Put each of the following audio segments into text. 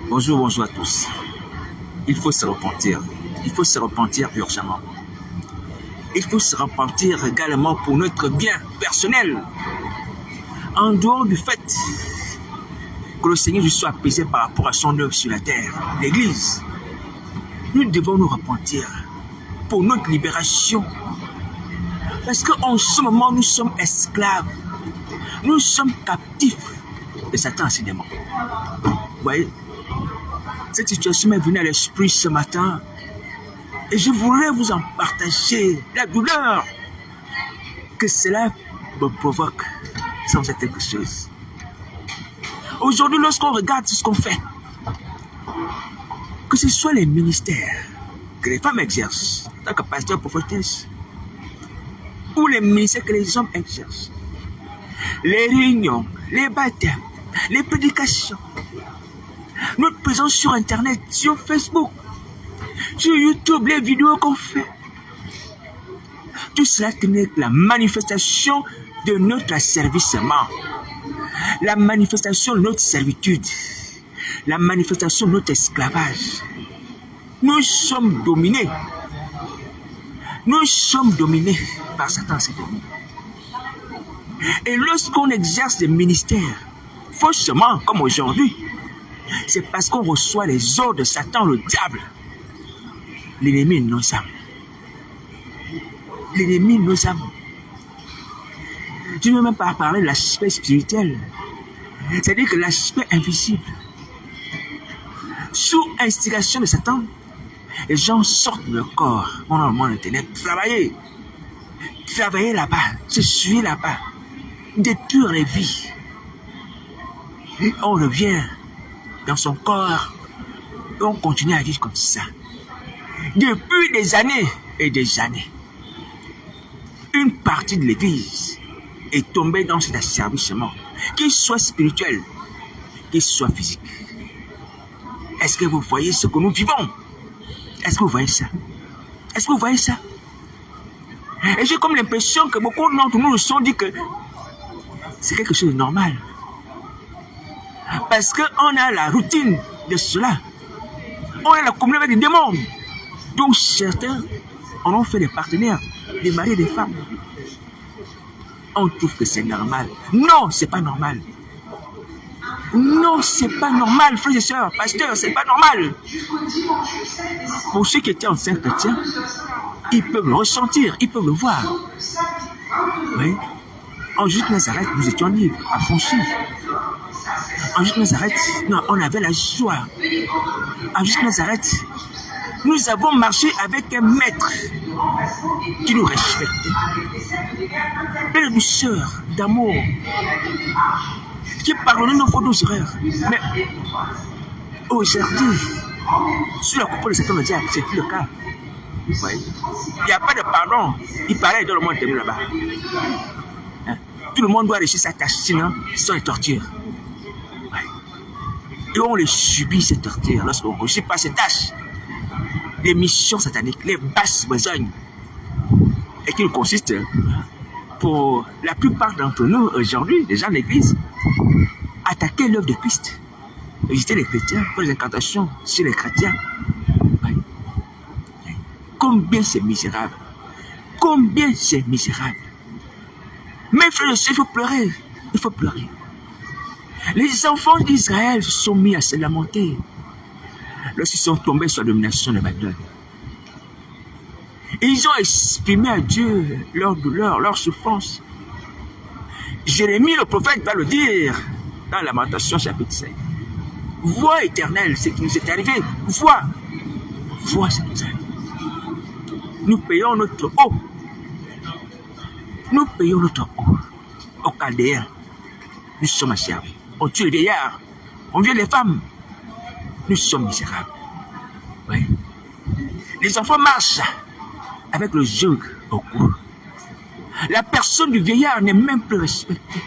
Bonjour, bonjour à tous. Il faut se repentir. Il faut se repentir urgemment. Il faut se repentir également pour notre bien personnel. En dehors du fait que le Seigneur soit apaisé par rapport à son œuvre sur la terre, l'Église, nous devons nous repentir pour notre libération. Parce qu'en ce moment, nous sommes esclaves. Nous sommes captifs de Satan enseignement. Vous voyez, cette situation m'est venue à l'esprit ce matin et je voudrais vous en partager la douleur que cela me provoque sans faire quelque chose. Aujourd'hui, lorsqu'on regarde ce qu'on fait, que ce soit les ministères que les femmes exercent, en tant que pasteur, prophétesse, ou les ministères que les hommes exercent, les réunions, les baptêmes, les prédications, notre présence sur Internet, sur Facebook, sur YouTube, les vidéos qu'on fait. Tout cela tenait la manifestation de notre asservissement, la manifestation de notre servitude, la manifestation de notre esclavage. Nous sommes dominés. Nous sommes dominés par Satan, c'est dominé. Et lorsqu'on exerce des ministères, faussement, comme aujourd'hui, c'est parce qu'on reçoit les ordres de Satan, le diable, l'ennemi de nos âmes. L'ennemi de nos âmes. Je ne veux même pas parler de l'aspect spirituel, c'est-à-dire que l'aspect invisible. Sous instigation de Satan, les gens sortent de leur corps, vont dans le monde des ténèbres, travailler là-bas, se suer là-bas, détruire les vies. Et on revient dans son corps et on continue à vivre comme ça. Depuis des années et des années, une partie de l'Église est tombée dans cet asservissement, qu'il soit spirituel, qu'il soit physique. Est-ce que vous voyez ce que nous vivons? Est-ce que vous voyez ça? Est-ce que vous voyez ça? Et j'ai comme l'impression que beaucoup d'entre nous nous sont dit que c'est quelque chose de normal. Parce qu'on a la routine de cela. On a la communion avec des démons. Donc certains en ont fait des partenaires, des maris et des femmes. On trouve que c'est normal. Non, c'est pas normal. Non, c'est pas normal, frères et sœurs, pasteurs, c'est pas normal. Pour ceux qui étaient anciens chrétiens, ils peuvent le ressentir, ils peuvent le voir. Oui. En Jésus de Nazareth, nous étions libres, affranchis. En Jésus de Nazareth, non, on avait la joie. En Jésus de Nazareth, nous avons marché avec un maître qui nous respectait. Plein de douceur, d'amour, qui pardonnait nos fautes, nos erreurs. Mais aujourd'hui, sur la coupole de Satan, c'est plus le cas. Il n'y a pas de pardon. Il paraît dans le monde de là-bas. Hein? Tout le monde doit réussir sa tâche, sinon ce sont les tortures. Et on les subit, ces tortures, lorsqu'on ne réussit pas ces tâches. Les missions sataniques, les basses besognes, et qui consistent, pour la plupart d'entre nous aujourd'hui, les gens de l'Église, attaquer l'œuvre de Christ, visiter les chrétiens, faire les incantations sur les chrétiens. Combien c'est misérable! Combien c'est misérable! Mais frère, il faut pleurer. Il faut pleurer. Les enfants d'Israël se sont mis à se lamenter lorsqu'ils sont tombés sous la domination de Babylone. Ils ont exprimé à Dieu leur douleur, leur souffrance. Jérémie, le prophète, va le dire dans Lamentation chapitre 5. Vois éternelle ce qui nous est arrivé. Vois ce qui nous est arrivé. Nous payons notre eau. Nous payons notre eau aux Chaldéens. Nous sommes asservis. On tue les vieillards. On viole les femmes. Nous sommes misérables. Oui. Les enfants marchent avec le joug au cou. La personne du vieillard n'est même plus respectée.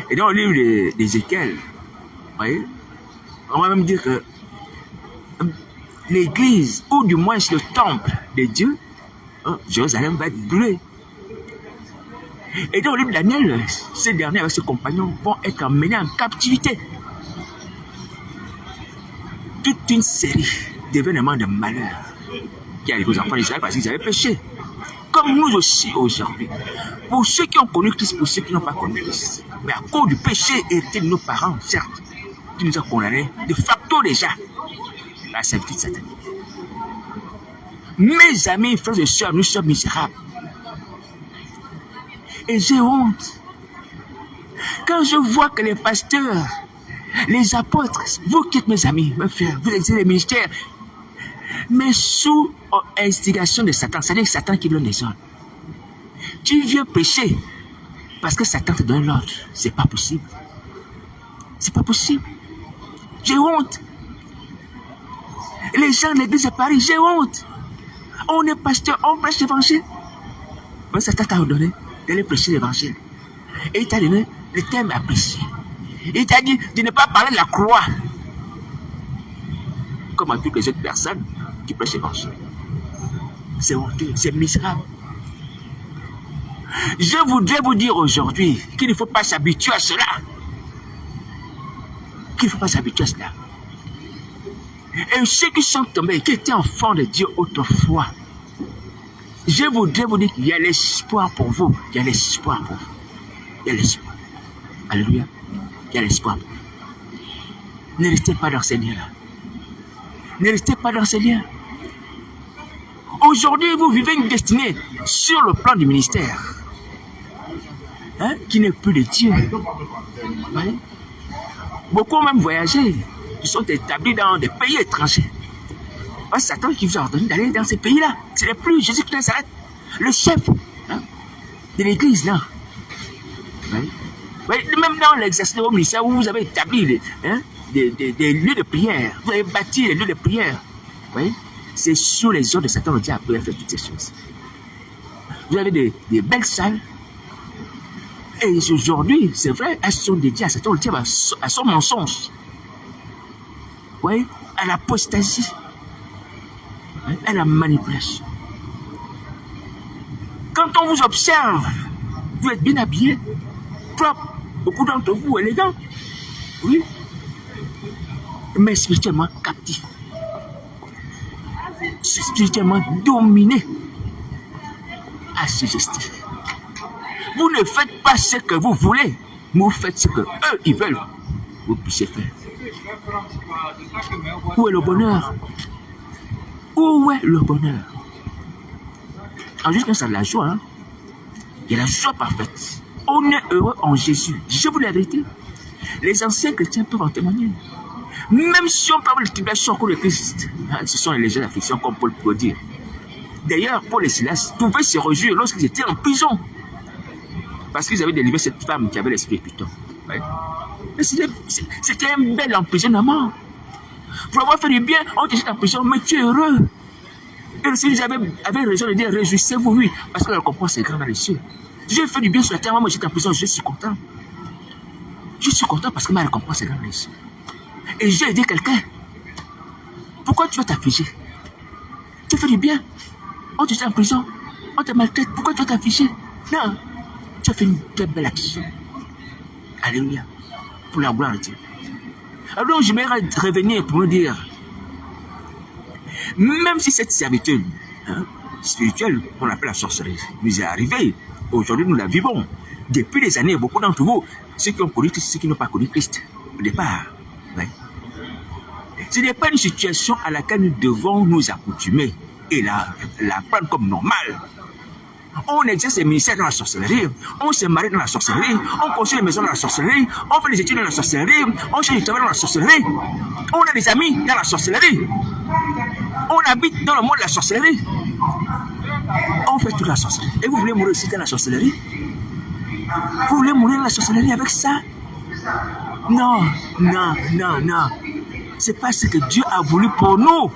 Et dans le livre d'Ézéchiel, voyez, on va même dire que l'église, ou du moins le temple de Dieu, Jérusalem va être brûlé. Et dans le livre de Daniel, ces derniers avec ses compagnons vont être emmenés en captivité. toute une série d'événements de malheur qui arrivent aux enfants d'Israël parce qu'ils avaient péché. Comme nous aussi aujourd'hui. Pour ceux qui ont connu Christ, pour ceux qui n'ont pas connu Christ. Mais à cause du péché hérité de nos parents, certes, qui nous a condamnés de facto déjà à la servitude satanique. Mes amis, frères et sœurs, nous sommes misérables. Et j'ai honte. Quand je vois que les pasteurs, les apôtres, vous qui êtes mes amis, mes frères, vous exercez les ministères, mais sous instigation de Satan, c'est-à-dire Satan qui donne les ordres. Tu viens prêcher parce que Satan te donne l'ordre. C'est pas possible. C'est pas possible. J'ai honte. Les gens de l'église à Paris, j'ai honte. On est pasteur, on prêche l'évangile. Mais Satan t'a ordonné d'aller prêcher l'évangile. Et il t'a donné le thème à prêcher. Il t'a dit de ne pas parler de la croix. Comme à toutes les autres personnes qui prêchent l'évangile. C'est honteux, c'est misérable. Je voudrais vous dire aujourd'hui qu'il ne faut pas s'habituer à cela. Qu'il ne faut pas s'habituer à cela. Et ceux qui sont tombés, qui étaient enfants de Dieu autrefois, je voudrais vous dire qu'il y a l'espoir pour vous. Il y a l'espoir pour vous. Il y a l'espoir. Alléluia. Il y a l'espoir pour vous. Ne restez pas dans ces liens-là. Ne restez pas dans ces liens. Aujourd'hui, vous vivez une destinée sur le plan du ministère. Hein, qui n'est plus de Dieu. Oui. Beaucoup ont même voyagé. Ils sont établis dans des pays étrangers. C'est Satan qui vous a ordonné d'aller dans ces pays-là. Ce n'est plus Jésus qui s'arrête. Le chef de l'église, là. Oui. Oui. Même dans l'exercice de vos ministères où vous avez établi des lieux de prière. Vous avez bâti les lieux de prière. Oui. C'est sous les ordres de Satan le diable qui a fait toutes ces choses. Vous avez des belles salles. Et aujourd'hui, c'est vrai, elles sont dédiées à Satan le diable, à son mensonge. Oui, à l'apostasie. À la manipulation. Quand on vous observe, vous êtes bien habillé, propre, beaucoup d'entre vous élégants. Oui. Mais spirituellement captif. Spirituellement dominé. Assujetti. Vous ne faites pas ce que vous voulez, mais vous faites ce que eux ils veulent. Vous puissiez faire. Où est le bonheur? Où est le bonheur? En juste c'est de la joie. Hein? Il y a la joie parfaite. On est heureux en Jésus. Je vous dis la vérité. Les anciens chrétiens peuvent en témoigner. Même si on parle de tribulation au cours de Christ, hein, ce sont les légères afflictions comme Paul peut dire. D'ailleurs, Paul et Silas pouvaient se réjouir lorsqu'ils étaient en prison. Parce qu'ils avaient délivré cette femme qui avait l'esprit Python. Ouais. Mais c'était un bel emprisonnement. Pour avoir fait du bien, on te jette en prison, mais tu es heureux. Et le Seigneur avait raison de dire, réjouissez-vous, oui, parce que la récompense est grande dans les cieux. J'ai fait du bien sur la terre, moi j'étais en prison, je suis content. Je suis content parce que ma récompense est grande dans les cieux. Et j'ai aidé quelqu'un. Pourquoi tu veux t'afficher? Tu fais du bien. On te jette en prison, on te maltraite, pourquoi tu veux t'afficher? Non. Tu as fait une très belle action. Alléluia. Pour la gloire de Dieu. Alors j'aimerais revenir pour nous dire, même si cette servitude spirituelle qu'on appelle la sorcellerie nous est arrivée, aujourd'hui nous la vivons. Depuis des années, beaucoup d'entre vous, ceux qui ont connu Christ, ceux qui n'ont pas connu Christ, au départ. Ouais. Ce n'est pas une situation à laquelle nous devons nous accoutumer et la prendre comme normale. On exerce les ministères dans la sorcellerie, on se marie dans la sorcellerie, on construit les maisons dans la sorcellerie, on fait des études dans la sorcellerie, on cherche du travail dans la sorcellerie, on a des amis dans la sorcellerie, on habite dans le monde de la sorcellerie, on fait toute la sorcellerie. Et vous voulez mourir aussi dans la sorcellerie? Vous voulez mourir dans la sorcellerie avec ça? Non, non, non, non. C'est pas ce que Dieu a voulu pour nous.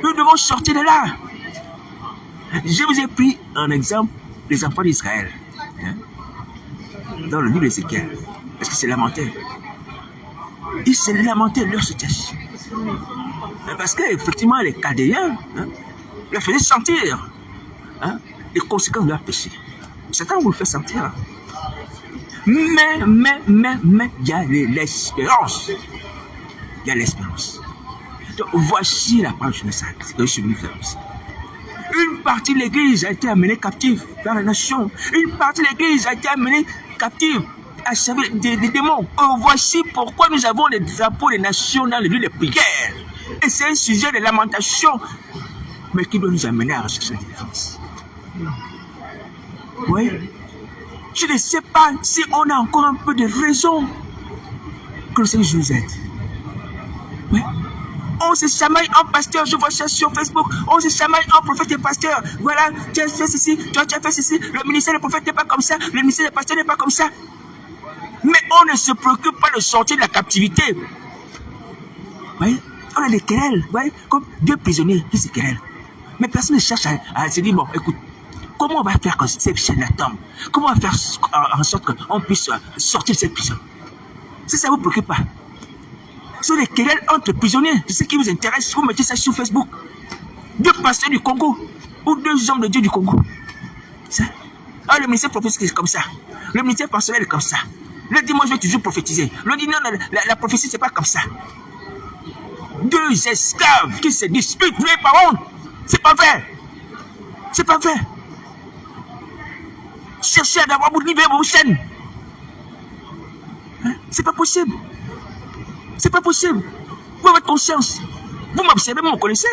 Nous devons sortir de là. Je vous ai pris un exemple, les enfants d'Israël, hein, dans le livre d'Ézéchiel, parce qu'ils se lamentaient. Ils se lamentaient de leur situation. Parce qu'effectivement, les Chaldéens leur faisaient sentir les conséquences de leur péché. Satan vous le fait sentir. Mais, il y a l'espérance. Il y a l'espérance. Donc, voici la parole de ça. Que je suis venu faire ici. Une partie de l'Église a été amenée captive dans la nation. Une partie de l'Église a été amenée captive à servir des démons. Voici pourquoi nous avons les drapeaux des nations dans les lieux de prière. Et c'est un sujet de lamentation, mais qui doit nous amener à rechercher la délivrance. Oui. Je ne sais pas si on a encore un peu de raison que le Seigneur nous aide. Oui. On se chamaille en pasteur, je vois ça sur Facebook. On se chamaille en prophète et pasteur. Voilà, tu as fait ceci, tu as fait ceci. Le ministère des prophètes n'est pas comme ça, le ministère des pasteurs n'est pas comme ça. Mais on ne se préoccupe pas de sortir de la captivité. Oui. On a des querelles, voyez, comme deux prisonniers qui se querellent. Mais personne ne cherche à se dire, bon, écoute, comment on va faire que cette chaîne tombe? Comment on va faire en sorte qu'on puisse sortir de cette prison? Si ça ne vous préoccupe pas. Ce sont des querelles entre prisonniers. C'est ce qui vous intéresse. Vous mettez ça sur Facebook. Deux pasteurs du Congo ou deux hommes de Dieu du Congo. Ça. Ah, le ministère prophétique est comme ça. Le ministère personnel est comme ça. Le dimanche, je vais toujours prophétiser. Le dit non, la prophétie, c'est pas comme ça. Deux esclaves qui se disputent, vous n'avez pas honte. C'est pas vrai. C'est pas vrai. Cherchez à d'avoir vous livrer vos chaînes. Hein? C'est pas possible. C'est pas possible. Vous avez conscience. Vous m'observez, vous me connaissez.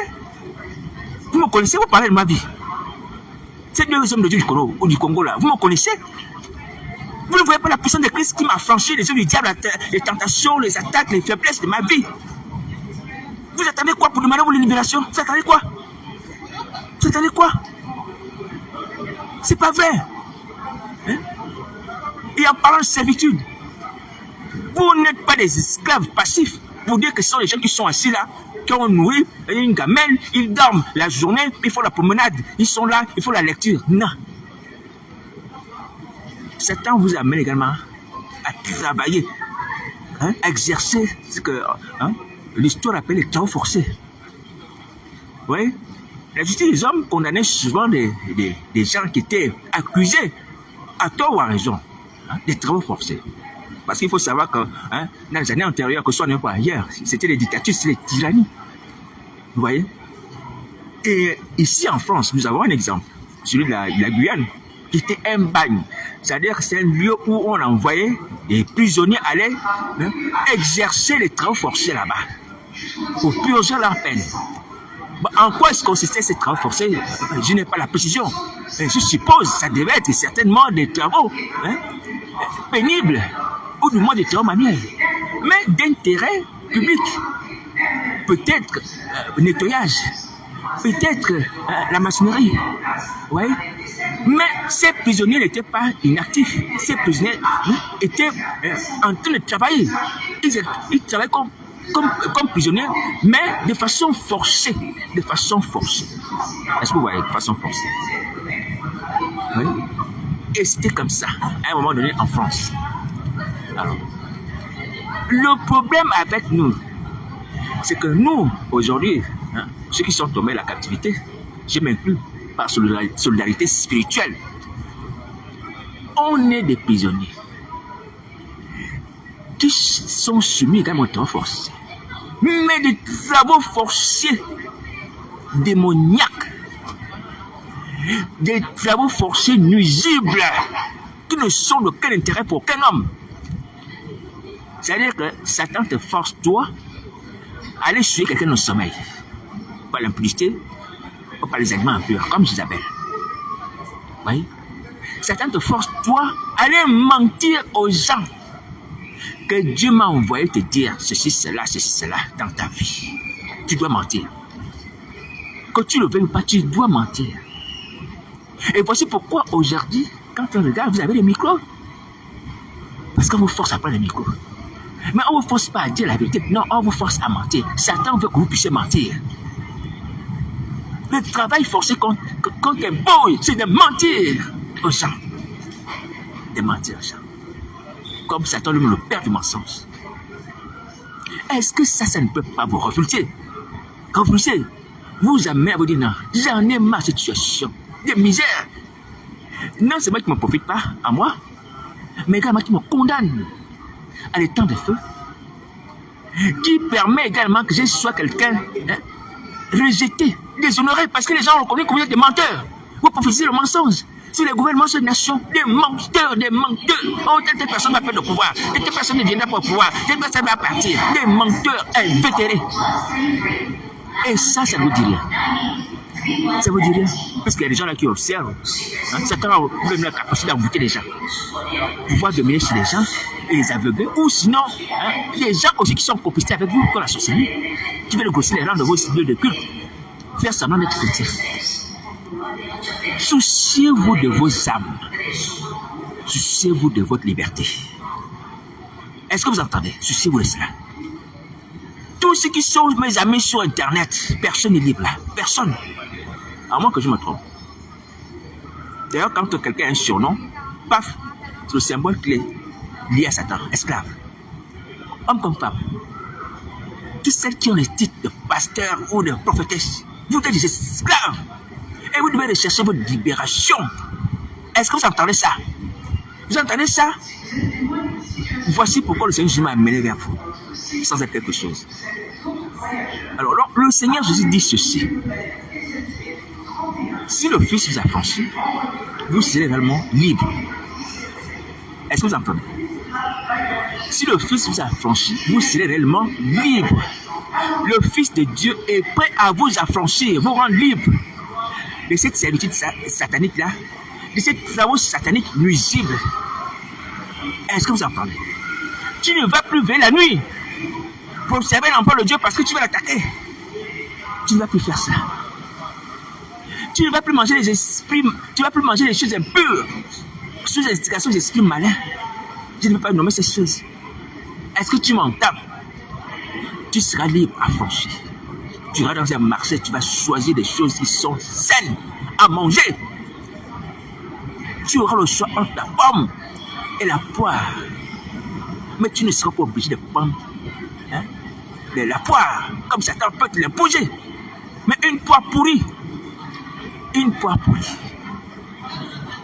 Vous me connaissez, vous parlez de ma vie. Ces deux hommes de Dieu du Congo, ou du Congo là, vous me connaissez. Vous ne voyez pas la puissance de Christ qui m'a franchi les yeux du diable, les tentations, les attaques, les faiblesses de ma vie. Vous attendez quoi pour demander votre libération? Vous attendez quoi? Vous attendez quoi? C'est pas vrai. Hein? Et en parlant de servitude, vous n'êtes pas des esclaves passifs pour dire que ce sont les gens qui sont assis là, qui ont nourri, une gamelle, ils dorment la journée, ils font la promenade, ils sont là, il faut la lecture. Non. Satan vous amène également à travailler, hein, à exercer ce que l'histoire appelle les travaux forcés. Vous voyez? La justice des hommes condamnait souvent des gens qui étaient accusés, à tort ou à raison, hein, des travaux forcés. Parce qu'il faut savoir que hein, dans les années antérieures, que ce soit n'importe ailleurs, c'était les dictatures, c'était les tyrannies. Vous voyez? Et ici en France, nous avons un exemple, celui de la Guyane, qui était un bagne. C'est-à-dire que c'est un lieu où on envoyait des prisonniers aller hein, exercer les travaux forcés là-bas, pour purger leur peine. En quoi est-ce consistait ces travaux forcés? Je n'ai pas la précision. Je suppose que ça devait être certainement des travaux hein, pénibles, ou du moins des travaux manuels, mais d'intérêt public. Peut-être nettoyage, peut-être la maçonnerie. Ouais. Mais ces prisonniers n'étaient pas inactifs. Ces prisonniers étaient en train de travailler. Ils travaillaient comme prisonniers, mais de façon forcée. De façon forcée. Est-ce que vous voyez? De façon forcée. Oui. Et c'était comme ça, à un moment donné, en France. Alors, le problème avec nous, c'est que nous, aujourd'hui, hein, ceux qui sont tombés à la captivité, je m'inclus par solidarité spirituelle, on est des prisonniers qui sont soumis également aux travaux forcés, mais des travaux forcés démoniaques, des travaux forcés nuisibles, qui ne sont d'aucun intérêt pour aucun homme. C'est-à-dire que Satan te force, toi, à aller suivre quelqu'un dans le sommeil, par l'impudicité, ou par les aliments impurs, comme Isabelle. Oui. Satan te force, toi, à aller mentir aux gens que Dieu m'a envoyé te dire ceci, cela, dans ta vie. Tu dois mentir. Que tu le veuilles ou pas, tu dois mentir. Et voici pourquoi aujourd'hui, quand on regarde, vous avez les micros. Parce qu'on vous force à prendre les micros. Mais on ne vous force pas à dire la vérité. Non, on vous force à mentir. Satan veut que vous puissiez mentir. Le travail forcé contre un boy, c'est de mentir aux gens. De mentir aux gens. Comme Satan lui-même, le père du mensonge. Est-ce que ça ne peut pas vous refuser? Refuser. Vous amenez à vous dire non, j'en ai marre de cette situation de misère. Non, c'est moi qui ne me profite pas à moi, mais également qui me condamne à des temps de feu. qui permet également que je sois quelqu'un rejeté, déshonoré, parce que les gens reconnaissent que vous êtes des menteurs. Vous prophétisez le mensonge. Si les gouvernements sont des nations, des menteurs, des menteurs. Oh, telle personne va perdre le pouvoir, telle personne ne viendra pas au pouvoir, telle personne va partir. Des menteurs invétérés. Et ça vous dit rien. Ça vous dit rien. Parce qu'il y a des gens là qui observent. Certains ont même la capacité d'envoûter les gens. Pouvoir dominer sur les gens et les aveugler. Ou sinon, les gens aussi qui sont complices avec vous, comme la sorcellerie, qui veulent grossir les rangs de vos lieux de culte. Faire semblant d'être chrétien. Souciez-vous de vos âmes. Souciez-vous de votre liberté. Est-ce que vous entendez? Souciez-vous de cela. Tous ceux qui sont mes amis sur Internet, personne n'est libre là. Personne. À moins que je me trompe. D'ailleurs, quand quelqu'un a un surnom, paf, c'est le symbole qui est lié à Satan, esclave. Homme comme femme. Toutes celles qui ont les titres de pasteur ou de prophétesse, vous êtes des esclaves. Et vous devez rechercher votre libération. Est-ce que vous entendez ça? Vous entendez ça? Voici pourquoi le Seigneur Jésus m'a amené vers vous, sans être quelque chose. Alors, le Seigneur Jésus dit ceci. Si le Fils vous a franchi, vous serez réellement libre. Est-ce que vous entendez? Si le Fils vous a franchi, vous serez réellement libre. Le Fils de Dieu est prêt à vous affranchir, vous rendre libre de cette servitude satanique-là, de cette travaux satanique nuisible. Est-ce que vous entendez? Tu ne vas plus veiller la nuit pour observer l'emploi de Dieu parce que tu vas l'attaquer. Tu ne vas plus faire ça. Tu ne vas plus manger les esprits, tu ne vas plus manger les choses impures, sous l'instigation des esprits malins. Je ne veux pas nommer ces choses. Est-ce que tu m'entends? Tu seras libre, affranchi. Tu iras dans un marché, tu vas choisir des choses qui sont saines à manger. Tu auras le choix entre la pomme et la poire. Mais tu ne seras pas obligé de prendre la poire, comme Satan peut te l'imposer. Mais une poire pourrie. Une poire pourrie.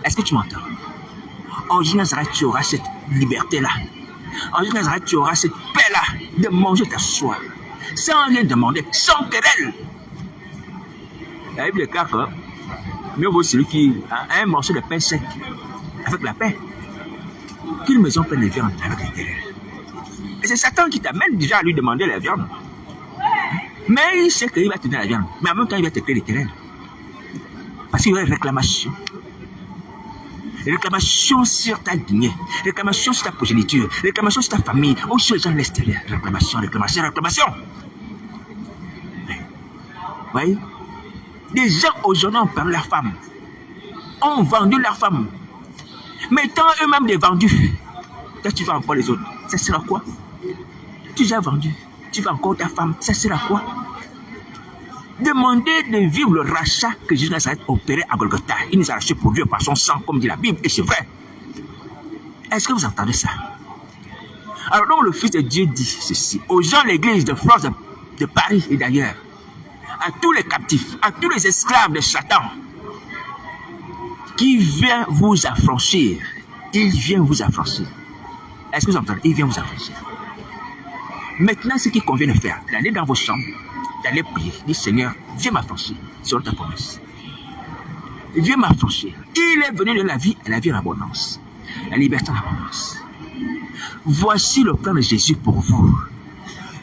Est-ce que tu m'entends? En Nazareth, tu auras cette liberté-là. En Nazareth, tu auras cette paix-là de manger ta soie. Sans rien demander, sans querelle. La Bible déclare que mieux vaut celui qui a un morceau de pain sec avec la paix qu'une maison pleine de viande avec la querelle. Et c'est Satan qui t'amène déjà à lui demander la viande. Mais il sait qu'il va te donner la viande. Mais en même temps, il va te créer les querelles. Parce qu'il y a une réclamation. Réclamation sur ta lignée, réclamation sur ta progéniture, réclamation sur ta famille, ou sur les gens de l'extérieur. Réclamation, réclamation, réclamation. Vous voyez? Des gens aujourd'hui ont perdu leur femme, ont vendu leur femme, mettant eux-mêmes des vendus. Là, tu vas encore les autres. Ça sera quoi? Tu as vendu, tu vas encore ta femme. Ça sera quoi? Demandez de vivre le rachat que Jésus a opéré à Golgotha. Il nous a racheté pour Dieu par son sang, comme dit la Bible, et c'est vrai. Est-ce que vous entendez ça? Alors donc le Fils de Dieu dit ceci aux gens de l'église de France de Paris et d'ailleurs, à tous les captifs, à tous les esclaves de Satan, qui vient vous affranchir. Il vient vous affranchir. Est-ce que vous entendez? Il vient vous affranchir. Maintenant, ce qu'il convient de faire, d'aller dans vos chambres, d'aller prier, dire Seigneur, viens m'affranchir sur ta promesse. Viens m'affranchir. Il est venu de la vie et la vie en abondance. La liberté en abondance. Voici le plan de Jésus pour vous.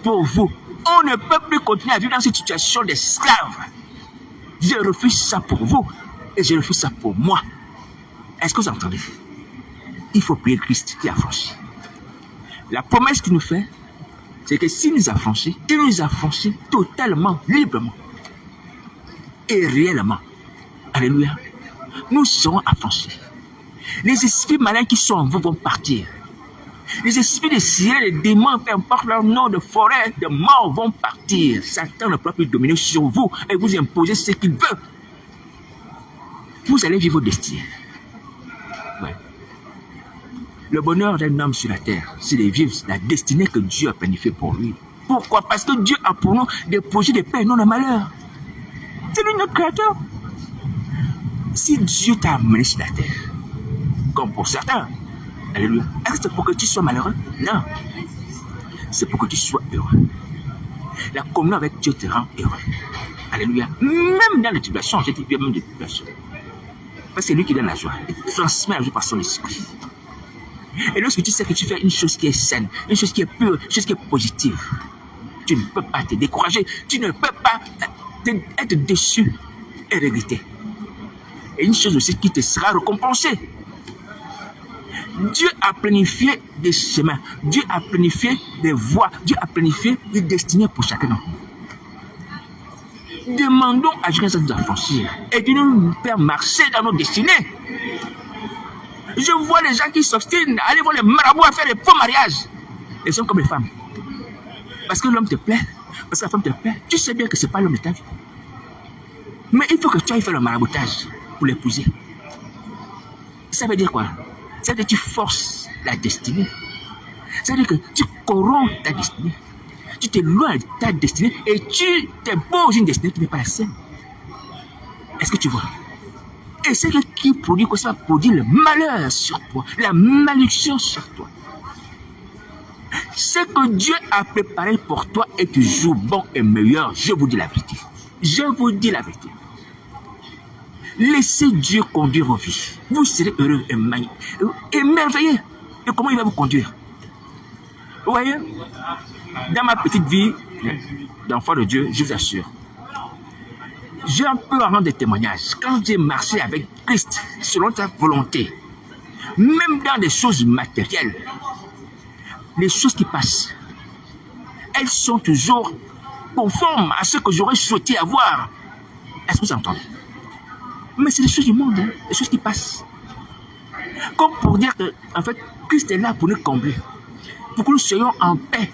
Pour vous. On ne peut plus continuer à vivre dans cette situation d'esclave. Je refuse ça pour vous et je refuse ça pour moi. Est-ce que vous entendez? Il faut prier le Christ qui a franchi. La promesse qu'il nous fait, c'est que s'il nous a franchis, il nous a franchis totalement, librement et réellement. Alléluia. Nous serons affranchis. Les esprits malins qui sont en vous vont partir. Les esprits de ciel, les démons, peu importe leur nom de forêt, de mort, vont partir. Satan ne pourra plus dominer sur vous et vous imposer ce qu'il veut. Vous allez vivre vos destinées. Ouais. Le bonheur d'un homme sur la terre, c'est de vivre la destinée que Dieu a planifiée pour lui. Pourquoi? Parce que Dieu a pour nous des projets de paix, non de malheur. C'est lui notre créateur. Si Dieu t'a amené sur la terre, comme pour certains, alléluia, est-ce que c'est pour que tu sois malheureux? Non. c'est pour que tu sois heureux. La communion avec Dieu te rend heureux. Alléluia. Même dans les tribulations, j'ai dit même des tribulations. Parce que c'est lui qui donne la joie. Il transmet la joie par son esprit. Et lorsque tu sais que tu fais une chose qui est saine, une chose qui est pure, une chose qui est positive, tu ne peux pas te décourager, tu ne peux pas être déçu et regretter. Et une chose aussi qui te sera récompensée. Dieu a planifié des chemins, Dieu a planifié des voies, Dieu a planifié des destinées pour chacun d'entre nous. Demandons à Dieu de nous affranchir et de nous faire marcher dans nos destinées. Je vois les gens qui s'obstinent à aller voir les marabouts à faire des faux mariages. Ils sont comme les femmes. Parce que l'homme te plaît, parce que la femme te plaît, tu sais bien que ce n'est pas l'homme de ta vie. Mais il faut que tu ailles faire le maraboutage pour l'épouser. Ça veut dire quoi? Ça veut dire que tu forces la destinée. Ça veut dire que tu corromps ta destinée. Tu t'éloignes de ta destinée et tu t'imposes une destinée qui n'est pas la sienne. Est-ce que tu vois? Et c'est ce qui produit quoi? Ça produit le malheur sur toi, la malédiction sur toi. Ce que Dieu a préparé pour toi est toujours bon et meilleur. Je vous dis la vérité. Je vous dis la vérité. Laissez Dieu conduire vos vies. Vous serez heureux et merveilleux. Et comment il va vous conduire? Vous voyez, dans ma petite vie d'enfant de Dieu, je vous assure, je peux rendre des témoignages. Quand j'ai marché avec Christ selon sa volonté, même dans des choses matérielles, les choses qui passent, elles sont toujours conformes à ce que j'aurais souhaité avoir. Est-ce que vous entendez? Mais c'est les choses du monde, hein, les choses qui passent. Comme pour dire que, en fait, Christ est là pour nous combler, pour que nous soyons en paix,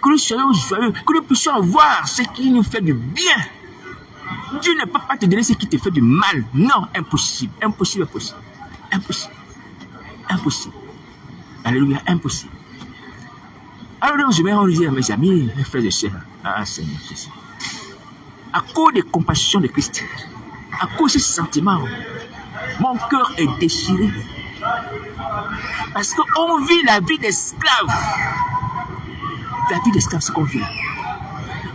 que nous soyons joyeux, que nous puissions voir ce qui nous fait du bien. Dieu ne peut pas te donner ce qui te fait du mal. Non, impossible, impossible, impossible, impossible, impossible. Alléluia, impossible. Alors, je vais dire à mes amis, mes frères et sœurs, ah Seigneur Jésus, à cause des compassions de Christ, à cause de ce sentiment, mon cœur est déchiré. Parce qu'on vit la vie d'esclave. La vie d'esclave, c'est qu'on vit là.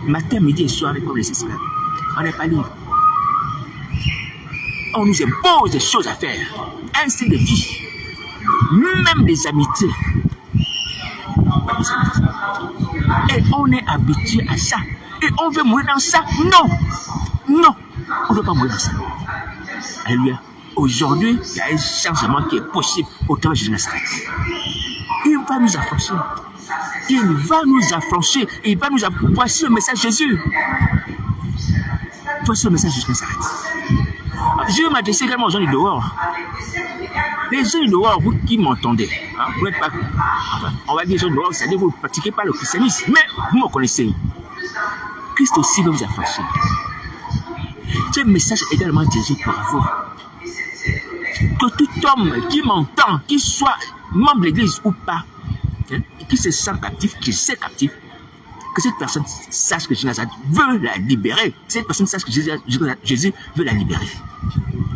Matin, midi et soir, comme les esclaves. On n'est pas libre. On nous impose des choses à faire. Un style de vie. Même des amitiés. Et on est habitué à ça. Et on veut mourir dans ça. Non. Non. On ne veut pas mourir dans ça. Alléluia. Aujourd'hui, il y a un changement qui est possible au temps de Jésus Nazareth. Il va nous affranchir. Il va nous affranchir. Il va nous affranchir. Voici le message de Jésus. Voici le message de Jésus Nazareth. Je vais m'adresser également aux gens du dehors. Les gens du dehors, vous qui m'entendez, hein, vous n'êtes pas, enfin, on va dire les gens du dehors, c'est-à-dire que vous ne pratiquez pas le christianisme, mais vous me connaissez. Christ aussi va vous affranchir. Ce message est également dirigé pour vous. Que tout homme qui m'entend, qu'il soit membre de l'église ou pas, hein, qui se sent captif, qui s'est captif, que cette personne sache que Jésus veut la libérer. Cette personne sache que Jésus veut la libérer.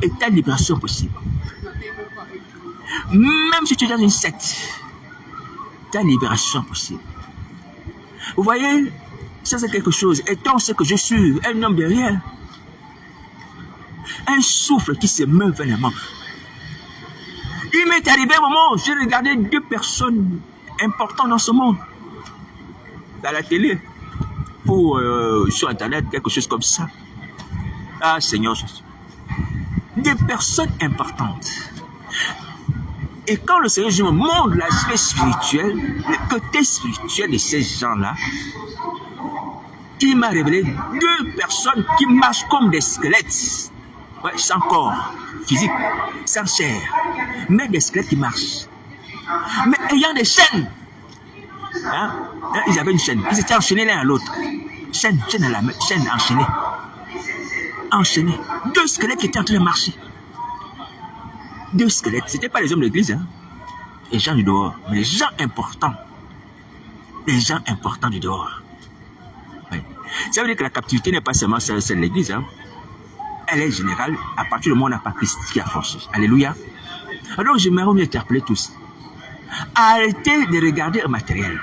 Et ta libération possible. Même si tu es dans une secte, ta libération possible. Vous voyez, ça c'est quelque chose. Étant ce que je suis, un homme de rien. Un souffle qui se meut vers les membres. Il m'est arrivé un moment où j'ai regardé deux personnes importantes dans ce monde. À la télé, ou sur Internet, quelque chose comme ça. Ah, Seigneur Jésus. Des personnes importantes. Et quand le Seigneur Jésus me montre l'aspect spirituel, le côté spirituel de ces gens-là, il m'a révélé deux personnes qui marchent comme des squelettes. Ouais, sans corps physique, sans chair, mais des squelettes qui marchent. Mais ayant des chaînes. Hein? Ils avaient une chaîne. Ils étaient enchaînés l'un à l'autre. Chaîne à la main, chaîne enchaînée. Enchaînés. Deux squelettes qui étaient en train de marcher. Deux squelettes. Ce n'étaient pas les hommes de l'église. Hein? Les gens du dehors. Mais les gens importants. Les gens importants du dehors. Oui. Ça veut dire que la captivité n'est pas seulement celle de l'église. Hein? Elle est générale à partir du moment où on n'a pas Christ qui a franchi. Alléluia. Alors j'aimerais vous interpeller tous. Arrêtez de regarder le matériel.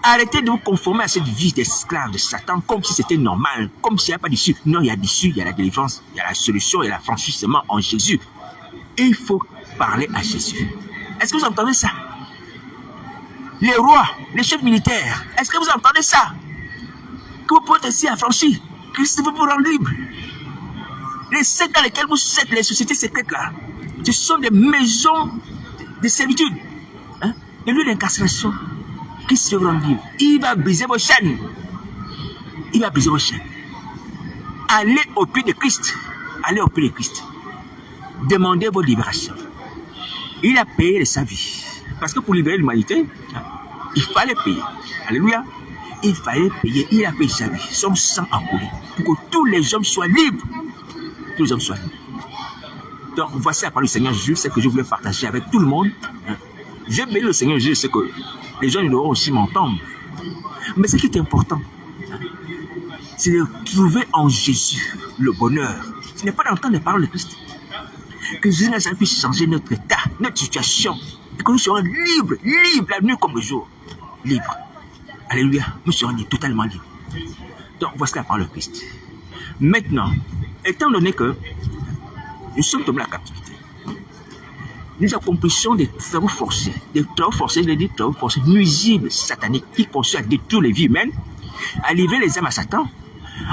Arrêtez de vous conformer à cette vie d'esclave de Satan comme si c'était normal, comme s'il n'y a pas d'issue. Non, il y a d'issue, il y a la délivrance, il y a la solution et l'affranchissement en Jésus. Et il faut parler à Jésus. Est-ce que vous entendez ça? Les rois, les chefs militaires, est-ce que vous entendez ça? Que vous pouvez être ainsi affranchi. Christ veut vous rendre libre. Les sectes dans lesquelles vous êtes, les sociétés secrètes là, ce sont des maisons de servitude, hein? Des lieux d'incarcération. Christ veut vous rendre libre. Il va briser vos chaînes. Il va briser vos chaînes. Allez au pied de Christ. Allez au pied de Christ. Demandez vos libérations. Il a payé de sa vie. Parce que pour libérer l'humanité, il fallait payer. Alléluia. Il fallait payer. Il a payé sa vie. Son sang a coulé. Pour que tous les hommes soient libres. Tous les hommes soient libres. Donc, voici la parole du Seigneur Jésus, c'est que je voulais partager avec tout le monde. Je bénis le Seigneur Jésus, c'est que les gens devront aussi m'entendre. Mais ce qui est important, c'est de trouver en Jésus le bonheur. Ce n'est pas d'entendre les paroles de Christ. Que Jésus puisse changer notre état, notre situation. Et que nous serons libres, libres la nuit comme le jour. Libres. Alléluia. Nous serons libres, totalement libres. Donc, voici la parole de Christ. Maintenant, étant donné que nous sommes tombés à la captivité, nous accomplissons des travaux forcés, je l'ai dit, travaux forcés, nuisibles, sataniques, qui consistent à détruire les vies humaines, à livrer les âmes à Satan,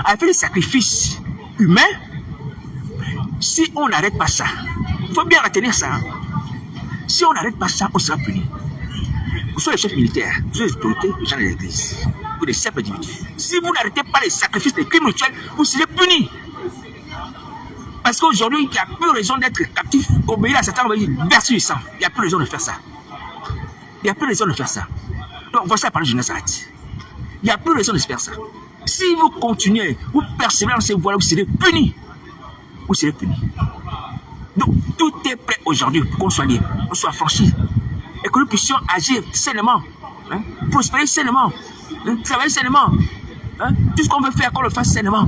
à faire des sacrifices humains. Si on n'arrête pas ça, il faut bien retenir ça. Si on n'arrête pas ça, on sera puni. Vous soyez les chefs militaires, vous êtes les autorités, les gens de l'église, vous des simples individus. Si vous n'arrêtez pas les sacrifices, les crimes rituels, vous serez punis. Parce qu'aujourd'hui, il n'y a plus raison d'être captif, obéir à Satan, on va dire verser du sang. Il n'y a plus raison de faire ça. Il n'y a plus raison de faire ça. Donc, voici la parole de Nazareth. Il n'y a plus raison de faire ça. Si vous continuez, vous persévérez dans ces voies-là, vous serez punis. Vous serez punis. Donc, tout est prêt aujourd'hui pour qu'on soit libre, qu'on soit franchi. Et que nous puissions agir sainement, hein, prospérer sainement, hein, travailler sainement. Hein, tout ce qu'on veut faire, qu'on le fasse sainement.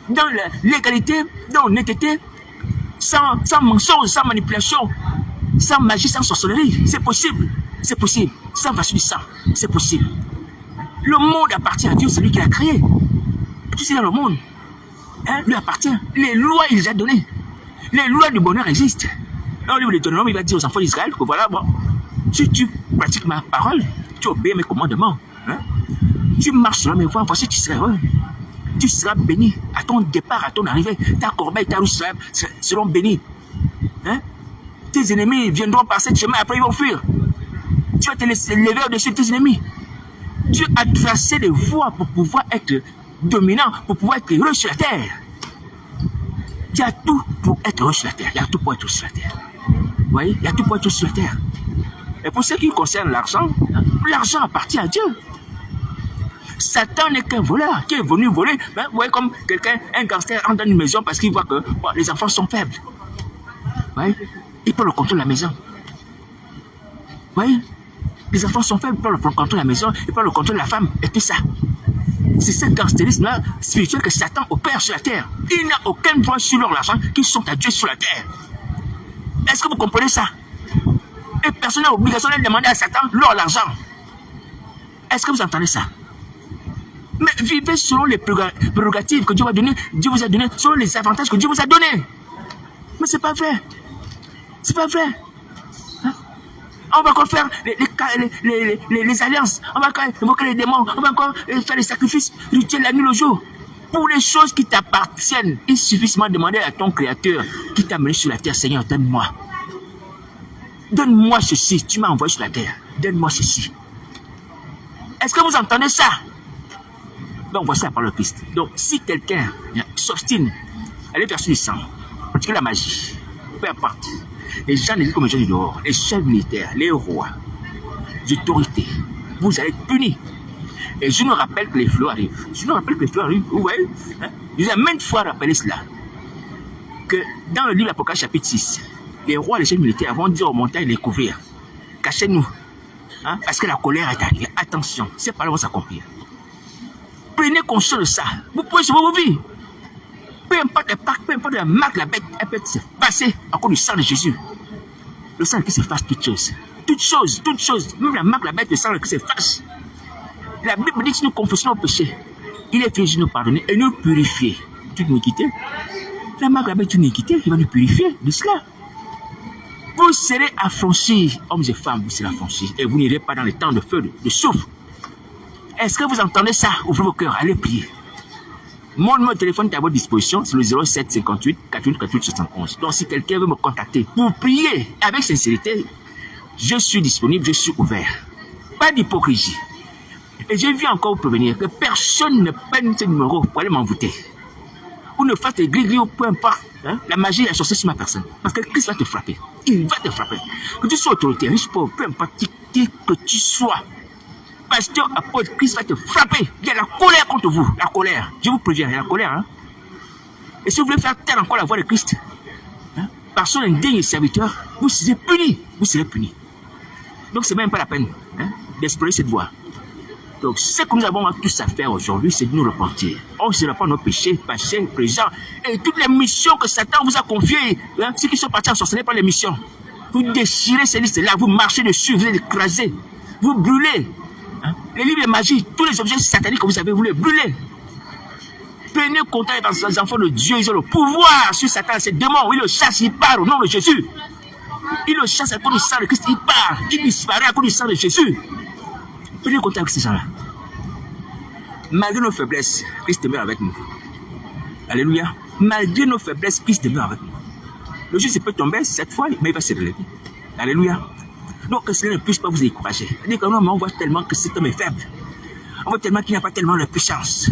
Dans la légalité, dans l'honnêteté, sans mensonge, sans manipulation, sans magie, sans sorcellerie. C'est possible. C'est possible. Sans verser du sang. C'est possible. Le monde appartient à Dieu, c'est lui qui l'a créé. Tout ce dans le monde, hein, lui appartient. Les lois, il les a données. Les lois du bonheur existent. Dans le livre de Deutéronome, il va dire aux enfants d'Israël que voilà, bon, si tu pratiques ma parole, tu obéis mes commandements, hein, tu marches sur mes voies, voici tu seras heureux. Tu seras béni à ton départ, à ton arrivée. Ta corbeille, ta ruche seront bénis. Hein? Tes ennemis viendront par ce chemin, après ils vont fuir. Tu vas te laisser lever au-dessus de tes ennemis. Dieu a tracé des voies pour pouvoir être dominant, pour pouvoir être heureux sur la terre. Il y a tout pour être heureux sur la terre. Il y a tout pour être heureux sur la terre. Vous voyez, il y a tout pour être heureux sur la terre. Et pour ce qui concerne l'argent, l'argent appartient à Dieu. Satan n'est qu'un voleur qui est venu voler. Ben, vous voyez comme quelqu'un, un gangster entre dans une maison parce qu'il voit que bon, les enfants sont faibles. Vous voyez, il prend le contrôle de la maison. Vous voyez, les enfants sont faibles, il prend le contrôle de la maison, il prend le contrôle de la femme et tout ça. C'est ce gangstérisme-là spirituel que Satan opère sur la terre. Il n'a aucun droit sur leur argent qui sont à Dieu sur la terre. Est-ce que vous comprenez ça? Et personne n'a l'obligation de demander à Satan leur argent. Est-ce que vous entendez ça? Mais vivez selon les prérogatives que Dieu vous a donné, selon les avantages que Dieu vous a donnés. Mais c'est pas vrai. C'est pas vrai. Hein? On va encore faire les alliances. On va encore invoquer les démons. On va encore faire les sacrifices rituels la nuit le jour. Pour les choses qui t'appartiennent, il suffit seulement de demander à ton Créateur qui t'a mené sur la terre, Seigneur, donne-moi. Donne-moi ceci. Tu m'as envoyé sur la terre. Donne-moi ceci. Est-ce que vous entendez ça? Donc voici la parole de Christ. Donc si quelqu'un s'obstine à aller verser du sang, pratiquer la magie, peu importe, les gens les comme les gens du dehors, les chefs militaires, les rois, les autorités, vous allez être punis. Et je nous rappelle que les flots arrivent. Je nous rappelle que les flots arrivent. Vous voyez, hein? Je vous ai maintes fois rappelé cela. Que dans le livre d'Apocalypse chapitre 6, les rois et les chefs militaires vont dire aux montagnes de les couvrir. Cachez-nous. Hein? Parce que la colère est arrivée. Attention, ces paroles vont s'accomplir. Prenez conscience de ça. Vous pouvez sauver vos vies. Peu importe le parc, peu importe la marque, la bête, elle peut s'effacer à cause du sang de Jésus. Le sang qui s'efface toutes choses. Toutes choses, toutes choses. Même la marque, la bête, le sang qui s'efface. La Bible dit que si nous confessons nos péchés, il est fidèle de nous pardonner et nous purifier toute iniquité. La marque avec toute iniquité, il va nous purifier de cela. Vous serez affranchis, hommes et femmes, vous serez affranchis, et vous n'irez pas dans les temps de feu, de souffle. Est-ce que vous entendez ça? Ouvrez vos cœurs, allez prier. Mon numéro de téléphone est à votre disposition, c'est le 07 58 48 48 71. Donc si quelqu'un veut me contacter pour prier avec sincérité, je suis disponible, je suis ouvert. Pas d'hypocrisie. Et j'ai vu encore vous prévenir que personne ne prenne ce numéro pour aller m'envoûter. Ou ne fasse des gris-gris ou peu importe. Hein, la magie est sortie sur ma personne. Parce que Christ va te frapper. Il va te frapper. Que tu sois autorité, riche, pauvre, peu importe qui que tu sois. Pasteur, apôtre, Christ va te frapper. Il y a la colère contre vous. La colère. Je vous préviens, il y a la colère. Hein. Et si vous voulez faire taire encore la voix de Christ, hein, par son indigne serviteur, vous serez punis. Vous serez punis. Donc, ce n'est même pas la peine hein, d'explorer cette voie. Donc, ce que nous avons tous à faire aujourd'hui, c'est de nous repentir. On se repent nos péchés, passés, présents, et toutes les missions que Satan vous a confiées, hein, ceux qui sont partis en sorcellerie par les missions. Vous déchirez ces listes-là, vous marchez dessus, vous les écrasez, vous brûlez. Hein, les livres de magie, tous les objets sataniques que vous avez, vous les brûlez. Prenez contact avec les enfants de Dieu, ils ont le pouvoir sur Satan, ces démons, ils le chassent, ils partent au nom de Jésus. Ils le chassent à cause du sang de Christ, ils partent, ils disparaissent à cause du sang de Jésus. Prenez contact avec ces gens-là. Malgré nos faiblesses, Christ demeure avec nous. Alléluia. Malgré nos faiblesses, Christ demeure avec nous. Le juste peut tomber cette fois, mais il va se relever. Alléluia. Donc que cela ne puisse pas vous décourager. C'est-à-dire que non, mais on voit tellement que cet homme est faible. On voit tellement qu'il n'a pas tellement de puissance.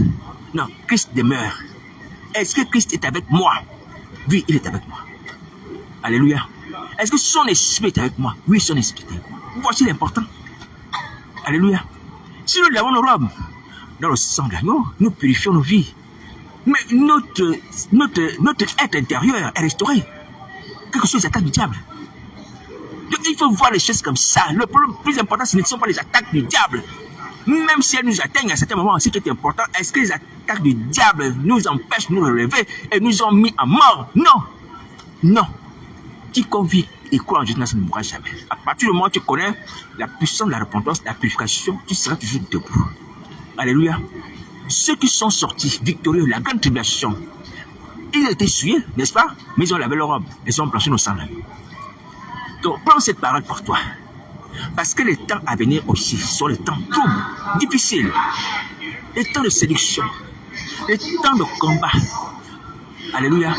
Non, Christ demeure. Est-ce que Christ est avec moi? Oui, il est avec moi. Alléluia. Est-ce que son esprit est avec moi? Oui, son esprit est avec moi. Voici l'important. Alléluia. Si nous lavons nos robes dans le sang de l'agneau, nous purifions nos vies. Mais notre être intérieur est restauré. Quelque chose attaque du diable. Donc il faut voir les choses comme ça. Le problème plus important, ce ne sont pas les attaques du diable. Même si elles nous atteignent à certains moments, ce qui est important, est-ce que les attaques du diable nous empêchent de nous relever et nous ont mis à mort? Non. Non. Quiconque vit et croit en Jésus ne mourra jamais. À partir du moment où tu connais la puissance de la repentance, de la purification, tu seras toujours debout. Alléluia. Ceux qui sont sortis victorieux de la grande tribulation, ils ont été souillés, n'est-ce pas? Mais ils ont lavé leur robe, ils ont blanchi nos sangs. Donc prends cette parole pour toi. Parce que les temps à venir aussi sont les temps troubles, difficiles. Les temps de séduction, les temps de combat. Alléluia.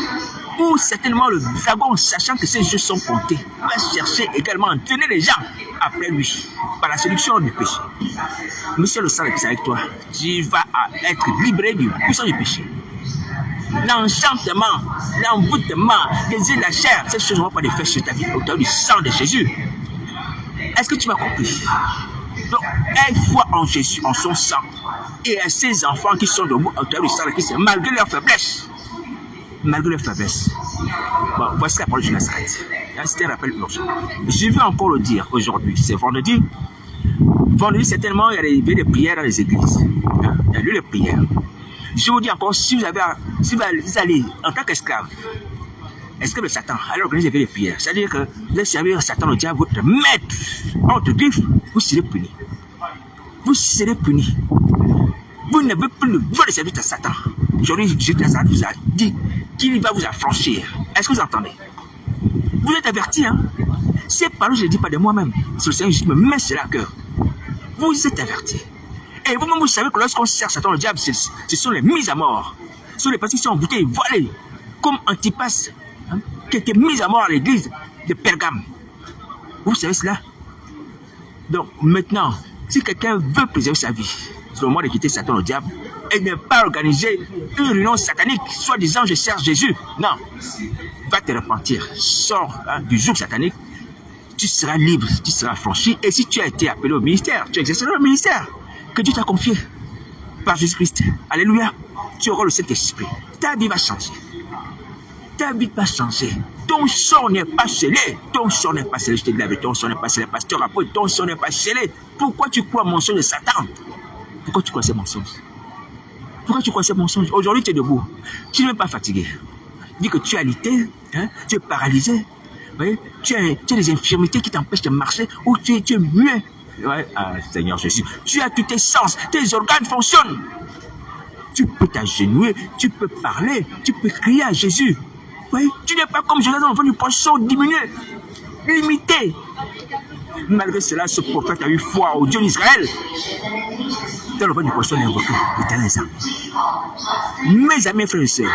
Où certainement le dragon, sachant que ces jeux sont comptés, va chercher également à entraîner les gens après lui, par la séduction du péché. Monsieur le sang est avec toi, tu vas être libéré du puissant du péché. L'enchantement, l'envoûtement, les yeux de la chair, ces choses ne vont pas les faire sur ta vie au travers du sang de Jésus. Est-ce que tu m'as compris? Donc, aie foi en Jésus, en son sang, et à ces enfants qui sont debout au travers du sang de Christ, malgré leur faiblesse. Malgré leur faiblesse. Bon, voici la parole de Nazareth. C'était un rappel urgent. Je veux encore le dire aujourd'hui, c'est vendredi. Vendredi, certainement, il y a des prières dans les églises. Il y a lieu de prière. Je vous dis encore, si vous allez en tant qu'esclave, esclave de Satan, alors organisez des prières. C'est-à-dire que vous allez servir Satan, le diable, votre maître, entre griffes, vous serez puni. Vous serez puni. Vous n'avez plus le droit de servir à Satan. Aujourd'hui, Jésus vous a dit qu'il va vous affranchir. Est-ce que vous entendez? Vous êtes avertis, hein? Ces paroles, je ne les dis pas de moi-même. C'est le Seigneur Jésus qui me met cela à cœur. Vous êtes avertis. Et vous-même, vous savez que lorsqu'on sert Satan, le diable, ce sont les mises à mort. Ce sont les personnes qui sont envoûtées et voilées. Comme Antipas, hein, qui a été mis à mort à l'église de Pergame. Vous savez cela? Donc, maintenant, si quelqu'un veut préserver sa vie, c'est le moment de quitter Satan, le diable, et ne pas organiser une réunion satanique, soit disant je sers Jésus. Non. Va te repentir. Sors du joug satanique. Tu seras libre, tu seras franchi. Et si tu as été appelé au ministère, tu exerceras le ministère que Dieu t'a confié par Jésus-Christ. Alléluia. Tu auras le Saint-Esprit. Ta vie va changer. Ta vie va changer. Ton sort n'est pas scellé. Ton sort n'est pas scellé. Je te dis la vérité, ton sort n'est pas scellé. Pasteur, apôtre, ton sort n'est pas scellé. Pourquoi tu crois au mensonge de Satan? Pourquoi tu crois ces mensonges? Pourquoi tu crois ces mensonges? Aujourd'hui, tu es debout. Tu n'es même pas fatigué. Dis que tu es alité, hein? Tu es paralysé. Voyez? Tu as des infirmités qui t'empêchent de marcher, ou tu es muet. Ouais, Seigneur Jésus, tu as tous tes sens, tes organes fonctionnent. Tu peux t'agenouiller, tu peux parler, tu peux crier à Jésus. Oui, tu n'es pas comme Jonas dans le ventre du poisson, diminué, limité. Malgré cela, ce prophète a eu foi au Dieu d'Israël. Dans le ventre du poisson, il a invoqué l'Éternel. Mes amis, frères et sœurs,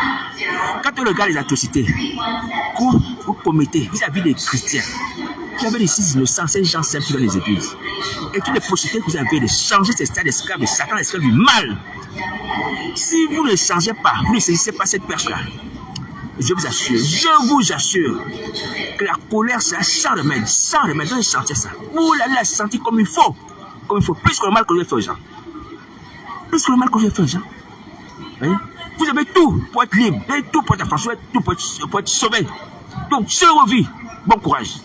quand on regarde les atrocités que vous commettez vis-à-vis des chrétiens, vous avez des six innocents, ces gens simples dans les églises, et toutes les possibilités que vous avez de changer ces stades d'esclaves de Satan, l'esclave du mal, si vous ne changez pas, vous ne saisissez pas cette perche-là, je vous assure que la colère sera sans remède, vous allez sentir ça. Vous allez la sentir comme il faut, plus que le mal que vous avez fait aux gens. Plus que le mal que vous avez fait aux gens. Vous avez tout pour être libre, vous avez tout pour être affranchi, tout pour être sauvé. Donc, sur vos vies, bon courage.